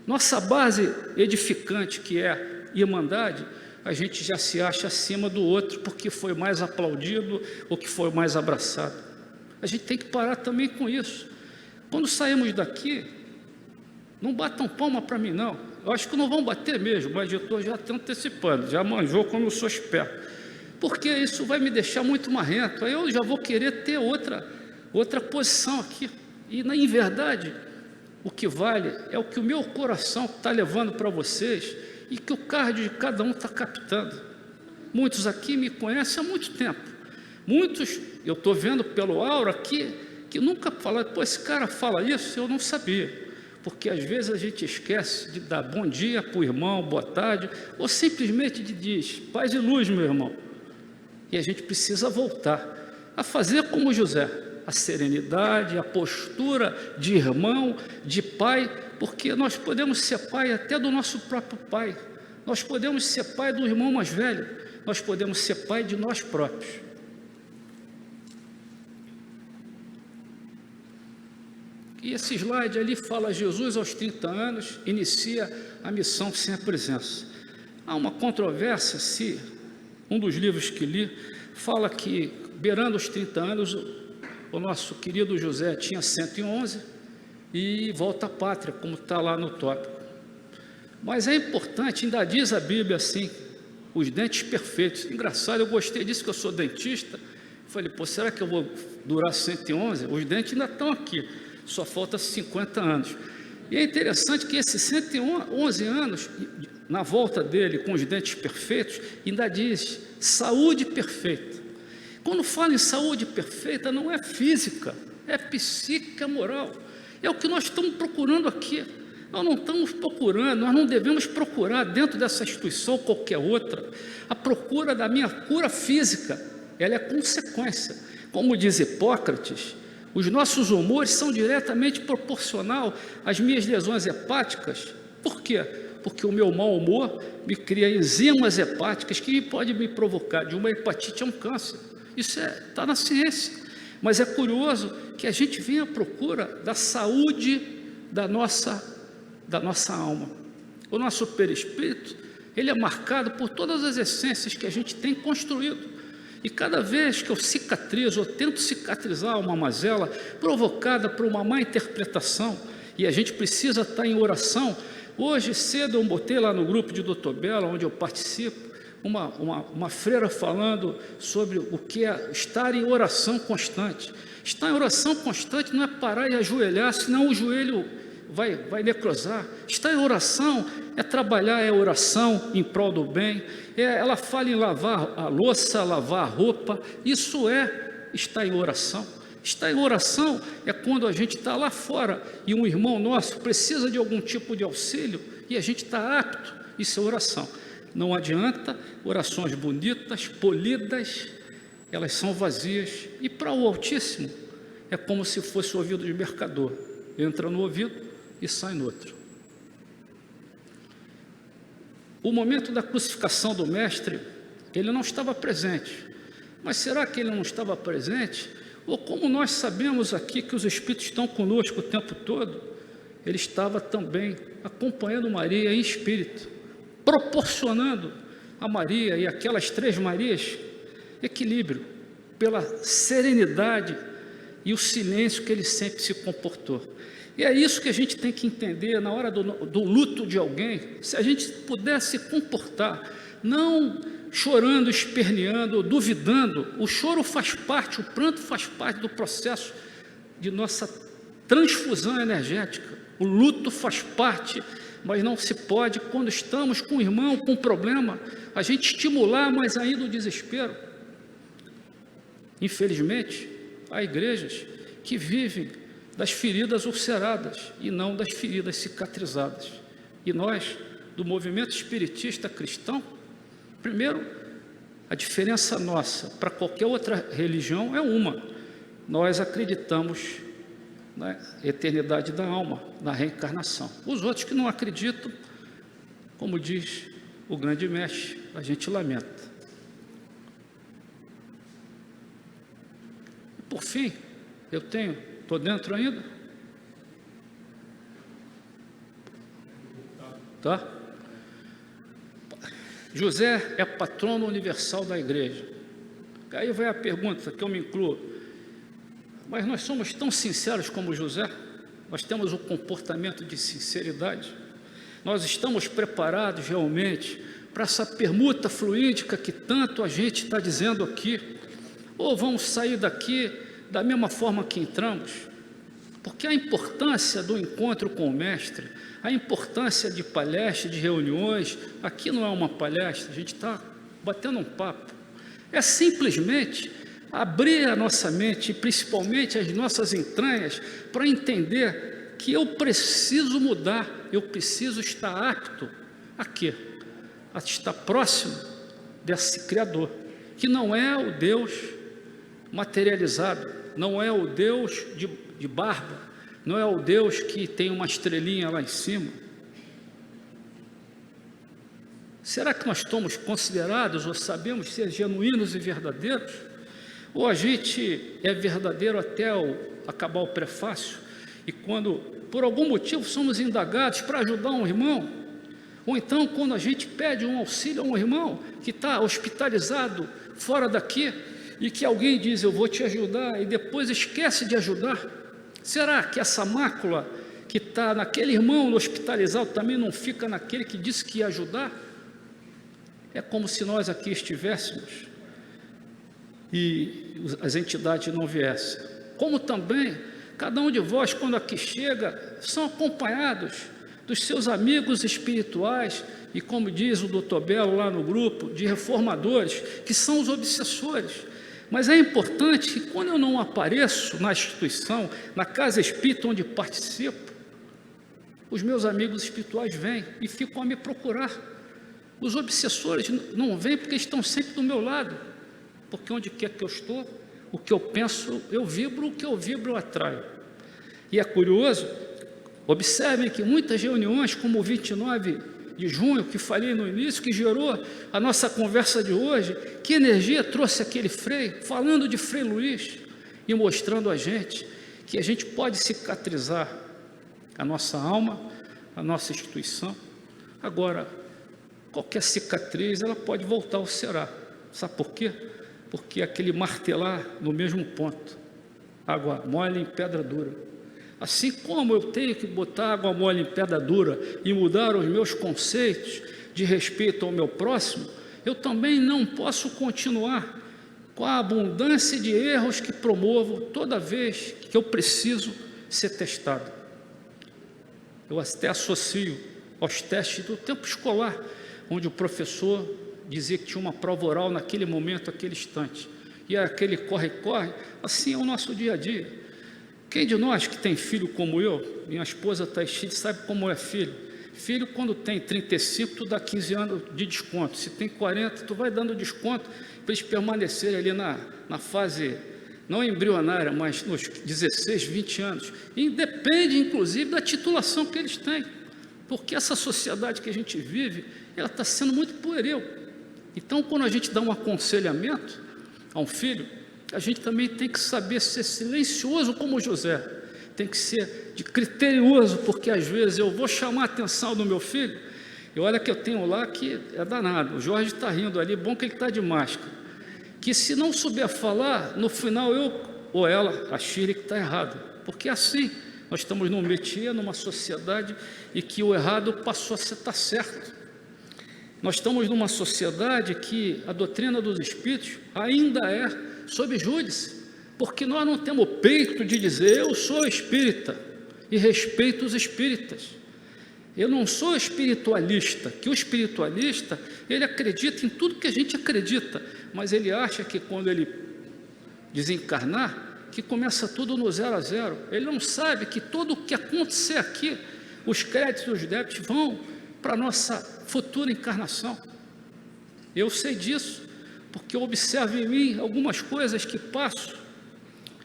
nossa base edificante, que é irmandade, a gente já se acha acima do outro porque foi mais aplaudido ou que foi mais abraçado. A gente tem que parar também com isso. Quando saímos daqui, não batam palma para mim, não. Eu acho que não vão bater mesmo, mas eu estou já antecipando, já manjou como eu sou esperto. Porque isso vai me deixar muito marrento, aí eu já vou querer ter outra posição aqui. E, em verdade, o que vale é o que o meu coração está levando para vocês e que o cardio de cada um está captando. Muitos aqui me conhecem há muito tempo. Muitos, eu estou vendo pelo aura aqui, que nunca falaram, pô, esse cara fala isso, eu não sabia. Porque às vezes a gente esquece de dar bom dia para o irmão, boa tarde, ou simplesmente diz, paz e luz, meu irmão. E a gente precisa voltar a fazer como José, a serenidade, a postura de irmão, de pai, porque nós podemos ser pai até do nosso próprio pai, nós podemos ser pai do irmão mais velho, nós podemos ser pai de nós próprios. E esse slide ali fala Jesus aos 30 anos, inicia a missão sem a presença. Há uma controvérsia se um dos livros que li fala que, beirando os 30 anos, o nosso querido José tinha 111 e volta à pátria, como está lá no tópico. Mas é importante, ainda diz a Bíblia assim, os dentes perfeitos. Engraçado, eu gostei disso, que eu sou dentista. Falei, pô, será que eu vou durar 111? Os dentes ainda estão aqui, só falta 50 anos. E é interessante que esses 111 anos, na volta dele, com os dentes perfeitos, ainda diz saúde perfeita. Quando fala em saúde perfeita, não é física, é psíquica, moral. É o que nós estamos procurando aqui. Nós não estamos procurando, nós não devemos procurar dentro dessa instituição qualquer outra. A procura da minha cura física, ela é consequência. Como diz Hipócrates, os nossos humores são diretamente proporcional às minhas lesões hepáticas. Por quê? Porque o meu mau humor me cria enzimas hepáticas que podem me provocar de uma hepatite a um câncer. Isso está na ciência. Mas é curioso que a gente vem à procura da saúde da nossa alma. O nosso perispírito, ele é marcado por todas as essências que a gente tem construído. E cada vez que eu cicatrizo, ou tento cicatrizar uma mazela provocada por uma má interpretação, e a gente precisa estar em oração. Hoje cedo eu botei lá no grupo de Dr. Bela, onde eu participo, uma freira falando sobre o que é estar em oração constante. Estar em oração constante não é parar e ajoelhar, senão o joelho vai necrosar. Estar em oração é trabalhar, é oração em prol do bem. Ela fala em lavar a louça, lavar a roupa. Isso é estar em oração. Estar em oração é quando a gente está lá fora e um irmão nosso precisa de algum tipo de auxílio e a gente está apto. Isso é oração. Não adianta orações bonitas, polidas, elas são vazias. E para o Altíssimo é como se fosse o ouvido de mercador. Entra no ouvido e sai no outro. O momento da crucificação do Mestre, ele não estava presente. Mas será que ele não estava presente? Ou como nós sabemos aqui que os Espíritos estão conosco o tempo todo, ele estava também acompanhando Maria em espírito, proporcionando a Maria e aquelas 3 Marias equilíbrio, pela serenidade e o silêncio que ele sempre se comportou. E é isso que a gente tem que entender na hora do luto de alguém. Se a gente pudesse comportar, não chorando, esperneando, duvidando. O choro faz parte, o pranto faz parte do processo de nossa transfusão energética. O luto faz parte, mas não se pode, quando estamos com um irmão com um problema, a gente estimular mais ainda o desespero. Infelizmente, há igrejas que vivem das feridas ulceradas e não das feridas cicatrizadas. E nós, do movimento espiritista cristão, primeiro, a diferença nossa para qualquer outra religião é uma. Nós acreditamos na eternidade da alma, na reencarnação. Os outros que não acreditam, como diz o grande mestre, a gente lamenta. E por fim, estou dentro ainda? Tá? José é patrono universal da igreja. Aí vai a pergunta que eu me incluo. Mas nós somos tão sinceros como José? Nós temos um comportamento de sinceridade? Nós estamos preparados realmente para essa permuta fluídica que tanto a gente está dizendo aqui? Ou vamos sair daqui da mesma forma que entramos? Porque a importância do encontro com o mestre, a importância de palestras, de reuniões, aqui não é uma palestra, a gente está batendo um papo, é simplesmente abrir a nossa mente, principalmente as nossas entranhas, para entender que eu preciso mudar, eu preciso estar apto a quê? A estar próximo desse Criador, que não é o Deus materializado, não é o Deus de barba, não é o Deus que tem uma estrelinha lá em cima. Será que nós somos considerados ou sabemos ser genuínos e verdadeiros? Ou a gente é verdadeiro até acabar o prefácio e quando, por algum motivo, somos indagados para ajudar um irmão, ou então quando a gente pede um auxílio a um irmão que está hospitalizado fora daqui e que alguém diz, eu vou te ajudar, e depois esquece de ajudar, será que essa mácula que está naquele irmão hospitalizado também não fica naquele que disse que ia ajudar? É como se nós aqui estivéssemos e as entidades não viessem. Como também, cada um de vós, quando aqui chega, são acompanhados dos seus amigos espirituais e, como diz o doutor Belo lá no grupo, de reformadores, que são os obsessores. Mas é importante que quando eu não apareço na instituição, na casa espírita onde participo, os meus amigos espirituais vêm e ficam a me procurar. Os obsessores não vêm porque estão sempre do meu lado, porque onde quer que eu estou, o que eu penso, eu vibro, o que eu vibro, eu atraio. E é curioso, observem que muitas reuniões, como o 29 de junho, que falei no início, que gerou a nossa conversa de hoje, que energia trouxe aquele Frei, falando de Frei Luís e mostrando a gente que a gente pode cicatrizar a nossa alma, a nossa instituição. Agora, qualquer cicatriz, ela pode voltar ao será. Sabe por quê? Porque aquele martelar no mesmo ponto, água mole em pedra dura. Assim como eu tenho que botar água mole em pedra dura e mudar os meus conceitos de respeito ao meu próximo, eu também não posso continuar com a abundância de erros que promovo toda vez que eu preciso ser testado. Eu até associo aos testes do tempo escolar, onde o professor dizia que tinha uma prova oral naquele momento, naquele instante, e aquele corre-corre. Assim é o nosso dia a dia. Quem de nós que tem filho como eu, minha esposa está cheia, sabe como é filho? Filho, quando tem 35, tu dá 15 anos de desconto. Se tem 40, tu vai dando desconto para eles permanecerem ali na fase, não embrionária, mas nos 16, 20 anos. E depende, inclusive, da titulação que eles têm. Porque essa sociedade que a gente vive, ela está sendo muito pueril. Então, quando a gente dá um aconselhamento a um filho, a gente também tem que saber ser silencioso como José, tem que ser de criterioso, porque às vezes eu vou chamar a atenção do meu filho, e olha que eu tenho lá que é danado, o Jorge está rindo ali, bom que ele está de máscara, que se não souber falar, no final eu ou ela, a Shirley, que está errado, porque assim, nós estamos num métier, numa sociedade, e que o errado passou a estar certo. Nós estamos numa sociedade que a doutrina dos espíritos ainda é sob júdice, porque nós não temos o peito de dizer, eu sou espírita e respeito os espíritas. Eu não sou espiritualista, que o espiritualista, ele acredita em tudo que a gente acredita, mas ele acha que quando ele desencarnar, que começa tudo no 0 a 0. Ele não sabe que tudo o que acontecer aqui, os créditos e os débitos vão para a nossa futura encarnação. Eu sei disso, porque eu observo em mim algumas coisas que passo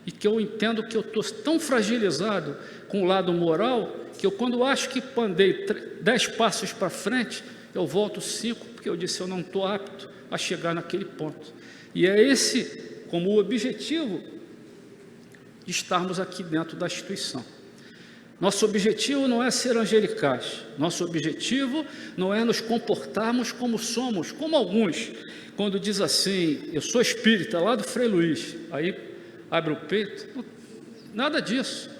e que eu entendo que eu estou tão fragilizado com o lado moral, que eu, quando acho que andei 10 passos para frente, eu volto 5, porque eu disse, eu não estou apto a chegar naquele ponto. E é esse como o objetivo de estarmos aqui dentro da instituição. Nosso objetivo não é ser angelicais, nosso objetivo não é nos comportarmos como somos, como alguns, quando diz assim, eu sou espírita, lá do Frei Luiz, aí abre o peito, nada disso.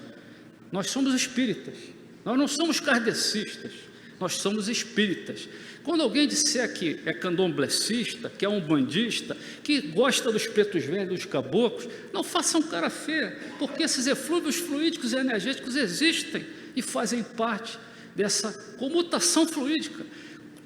Nós somos espíritas, nós não somos kardecistas, nós somos espíritas. Quando alguém disser que é candomblessista, que é umbandista, que gosta dos pretos velhos, dos caboclos, não façam cara feia, porque esses eflúvios fluídicos e energéticos existem e fazem parte dessa comutação fluídica.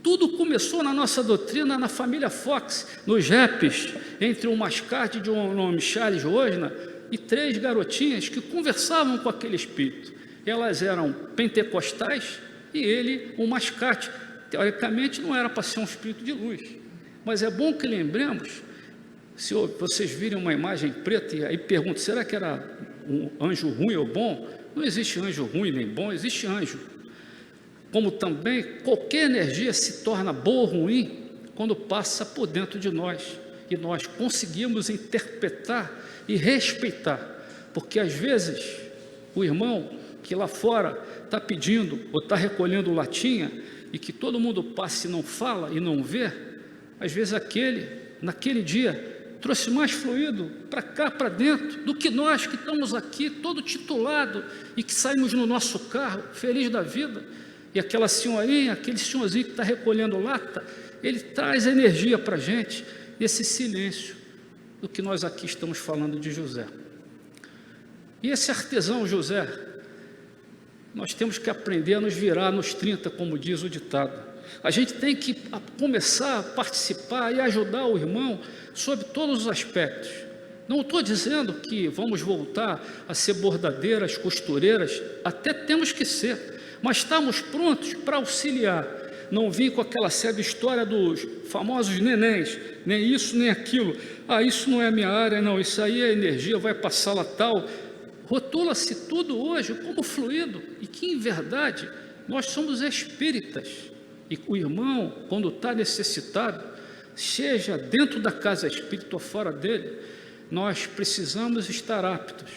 Tudo começou na nossa doutrina, na família Fox, nos raps, entre um mascate de um nome Charles Rosna e 3 garotinhas que conversavam com aquele espírito. Elas eram pentecostais e ele, um mascate. Teoricamente, não era para ser um espírito de luz. Mas é bom que lembremos, se vocês virem uma imagem preta e aí perguntam, será que era um anjo ruim ou bom? Não existe anjo ruim nem bom, existe anjo. Como também qualquer energia se torna boa ou ruim quando passa por dentro de nós. E nós conseguimos interpretar e respeitar. Porque às vezes o irmão que lá fora está pedindo ou está recolhendo latinha e que todo mundo passa e não fala e não vê, às vezes naquele dia, trouxe mais fluido para cá, para dentro, do que nós que estamos aqui, todo titulado, e que saímos no nosso carro, feliz da vida, e aquela senhorinha, aquele senhorzinho que está recolhendo lata, ele traz energia para a gente, esse silêncio do que nós aqui estamos falando de José. E esse artesão José, nós temos que aprender a nos virar nos 30, como diz o ditado. A gente tem que começar a participar e ajudar o irmão sob todos os aspectos. Não estou dizendo que vamos voltar a ser bordadeiras, costureiras, até temos que ser, mas estamos prontos para auxiliar. Não vim com aquela séria história dos famosos nenéns, nem isso, nem aquilo. Isso não é a minha área, não, isso aí é energia, vai para a sala tal. Rotula-se tudo hoje como fluido, e que, em verdade, nós somos espíritas. E o irmão, quando está necessitado, seja dentro da casa espírita ou fora dele, nós precisamos estar aptos.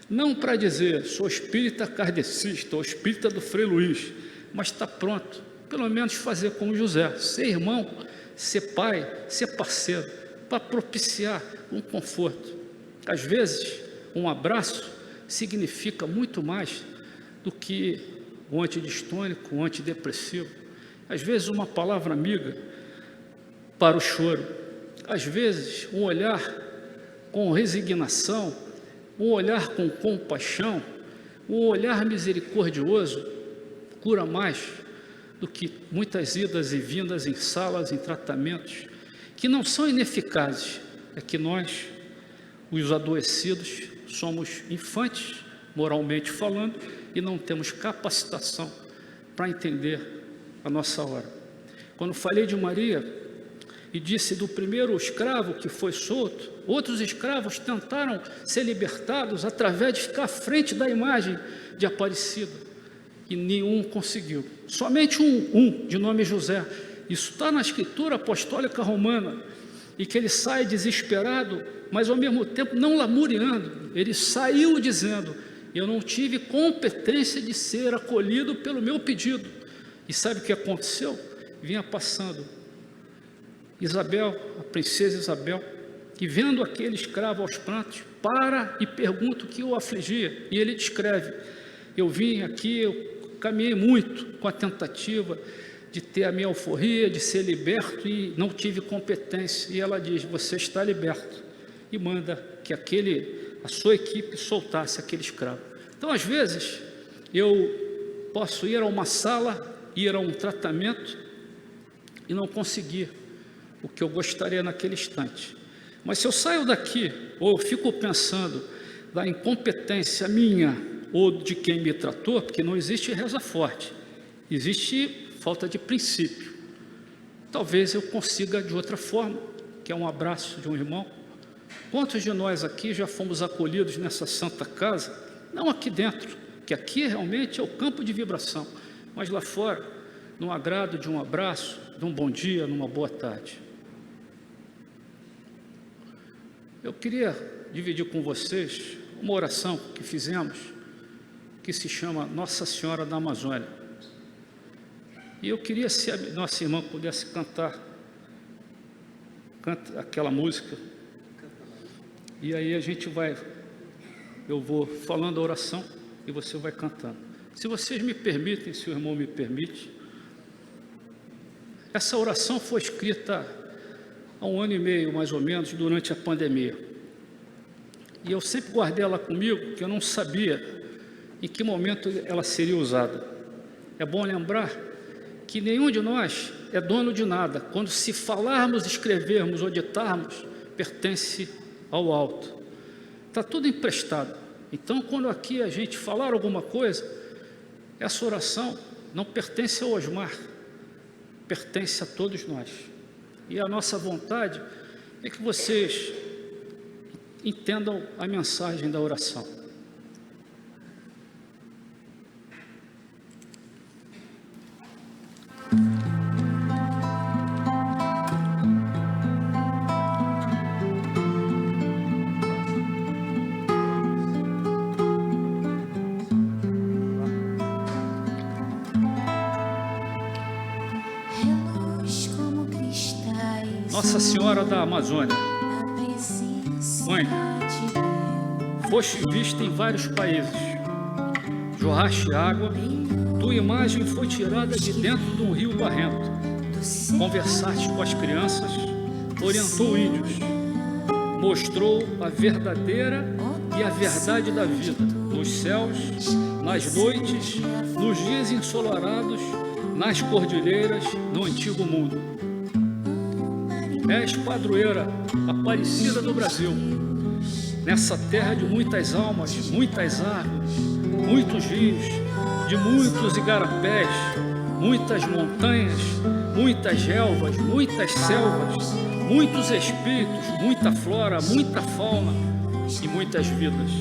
Não para dizer, sou espírita kardecista ou espírita do Frei Luiz, mas está pronto, pelo menos fazer como José, ser irmão, ser pai, ser parceiro, para propiciar um conforto. Às vezes, um abraço significa muito mais do que o antidistônico, o antidepressivo. Às vezes, uma palavra amiga para o choro. Às vezes, um olhar com resignação, um olhar com compaixão, um olhar misericordioso cura mais do que muitas idas e vindas em salas, em tratamentos, que não são ineficazes. É que nós, os adoecidos, somos infantes, moralmente falando, e não temos capacitação para entender a nossa hora. Quando falei de Maria e disse do primeiro escravo que foi solto, outros escravos tentaram ser libertados através de ficar à frente da imagem de Aparecida, e nenhum conseguiu. Somente um de nome José. Isso está na Escritura Apostólica Romana, e que ele sai desesperado, mas ao mesmo tempo não lamuriando. Ele saiu dizendo, eu não tive competência de ser acolhido pelo meu pedido. E sabe o que aconteceu? Vinha passando Isabel, a princesa Isabel, e vendo aquele escravo aos prantos, para e pergunta o que o afligia. E ele descreve: eu vim aqui, eu caminhei muito com a tentativa de ter a minha alforria, de ser liberto, e não tive competência. E ela diz: você está liberto. E manda que a sua equipe soltasse aquele escravo. Então, às vezes, eu posso ir a uma sala, ir a um tratamento e não conseguir o que eu gostaria naquele instante. Mas se eu saio daqui, ou fico pensando da incompetência minha ou de quem me tratou, porque não existe reza forte, existe falta de princípio. Talvez eu consiga de outra forma, que é um abraço de um irmão. Quantos de nós aqui já fomos acolhidos nessa santa casa? Não aqui dentro, que aqui realmente é o campo de vibração, mas lá fora, no agrado de um abraço, de um bom dia, numa boa tarde. Eu queria dividir com vocês uma oração que fizemos, que se chama Nossa Senhora da Amazônia. E eu queria, se a nossa irmã pudesse cantar aquela música, e aí eu vou falando a oração e você vai cantando. Se vocês me permitem, se o irmão me permite, essa oração foi escrita há 1 ano e meio, mais ou menos, durante a pandemia. E eu sempre guardei ela comigo, porque eu não sabia em que momento ela seria usada. É bom lembrar que nenhum de nós é dono de nada. Quando se falarmos, escrevermos ou ditarmos, pertence ao alto. Está tudo emprestado. Então, quando aqui a gente falar alguma coisa, essa oração não pertence ao Osmar, pertence a todos nós. E a nossa vontade é que vocês entendam a mensagem da oração. Nossa Senhora da Amazônia, Mãe, foste vista em vários países, jorraste água, tua imagem foi tirada de dentro de um rio barrento, conversaste com as crianças, orientou índios, mostrou a verdadeira e a verdade da vida, nos céus, nas noites, nos dias ensolarados, nas cordilheiras, no antigo mundo. És padroeira, Aparecida do Brasil, nessa terra de muitas almas, muitas árvores, muitos rios, de muitos igarapés, muitas montanhas, muitas relvas, muitas selvas, muitos espíritos, muita flora, muita fauna e muitas vidas.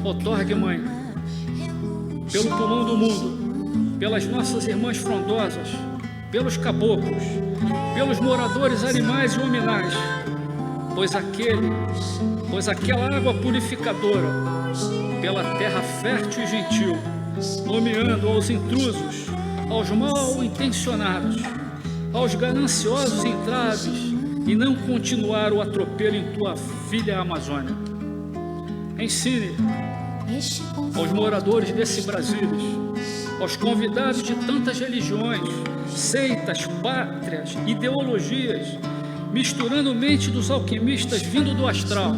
Outorgue, Mãe, pelo pulmão do mundo, pelas nossas irmãs frondosas, pelos caboclos, pelos moradores animais e hominais, pois aquela água purificadora, pela terra fértil e gentil, nomeando aos intrusos, aos mal intencionados, aos gananciosos entraves, e não continuar o atropelo em tua filha Amazônia. Ensine aos moradores desse Brasil, aos convidados de tantas religiões, seitas, pátrias, ideologias, misturando mente dos alquimistas vindo do astral,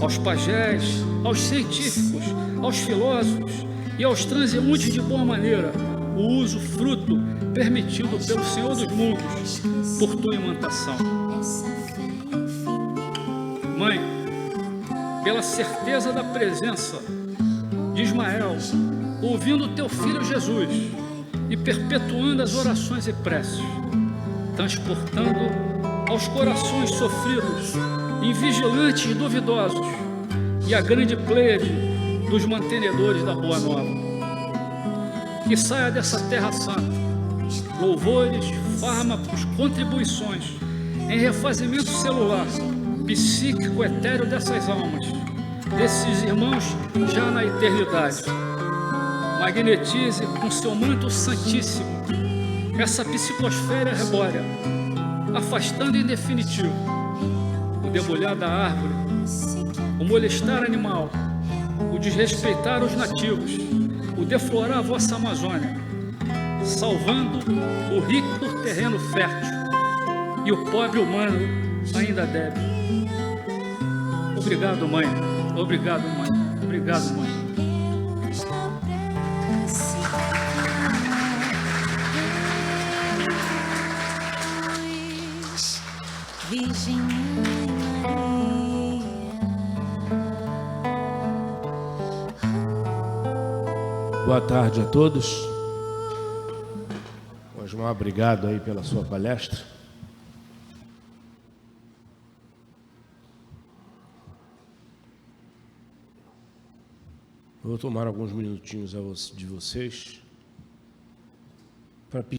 aos pajés, aos científicos, aos filósofos e aos transeuntes de boa maneira, o uso fruto permitido pelo Senhor dos mundos, por tua imantação. Mãe, pela certeza da presença de Ismael, ouvindo teu filho Jesus e perpetuando as orações e preces, transportando aos corações sofridos, invigilantes e duvidosos, e a grande pleiade dos mantenedores da Boa Nova. Que saia dessa terra santa louvores, fármacos, contribuições em refazimento celular, psíquico, etéreo dessas almas, desses irmãos já na eternidade. Magnetize com seu manto santíssimo essa psicosfera arbórea, afastando em definitivo o debulhar da árvore, o molestar animal, o desrespeitar os nativos, o deflorar a vossa Amazônia, salvando o rico terreno fértil e o pobre humano ainda débil. Obrigado, mãe. Obrigado, mãe. Obrigado, mãe. Virgem Maria. Boa tarde a todos. Osmar, obrigado aí pela sua palestra. Vou tomar alguns minutinhos de vocês para pedir